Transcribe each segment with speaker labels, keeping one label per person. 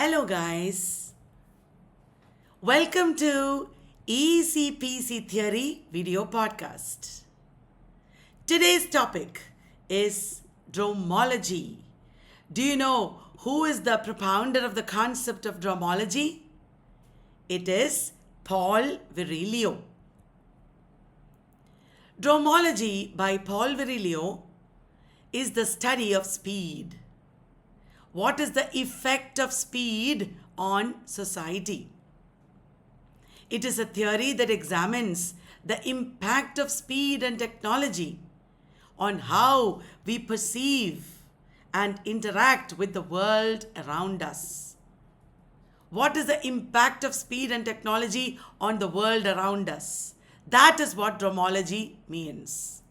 Speaker 1: Hello guys, welcome to Easy-Peasy Theory video podcast. Today's topic is Dromology. Do you know who is the propounder of the concept of Dromology? It is Paul Virilio. Dromology by Paul Virilio is the study of speed. What is the effect of speed on society? It is a theory that examines the impact of speed and technology on how we perceive and interact with the world around us. What is the impact of speed and technology on the world around us? That is what Dromology means.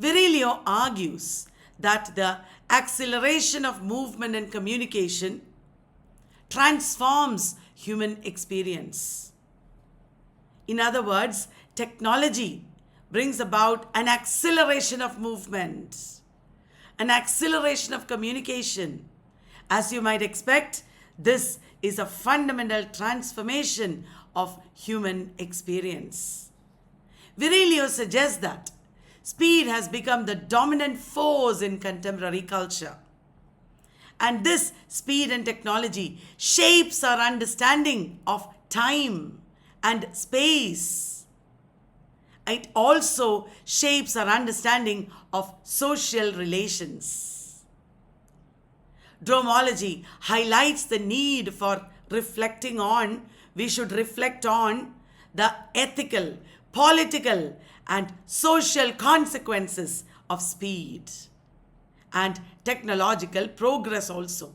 Speaker 1: Virilio argues that the acceleration of movement and communication transforms human experience. In other words, technology brings about an acceleration of movement, an acceleration of communication. As you might expect, this is a fundamental transformation of human experience. Virilio suggests that speed has become the dominant force in contemporary culture. And this speed and technology shapes our understanding of time and space. It also shapes our understanding of social relations. Dromology highlights the need for we should reflect on the ethical, political, and social consequences of speed and technological progress also.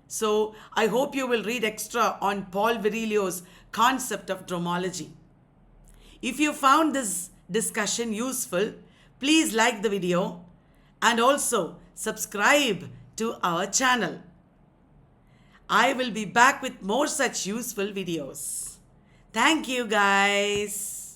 Speaker 1: So I hope you will read extra on Paul Virilio's concept of dromology. If you found this discussion useful, please like the video and also subscribe to our channel. I will be back with more such useful videos. Thank you guys.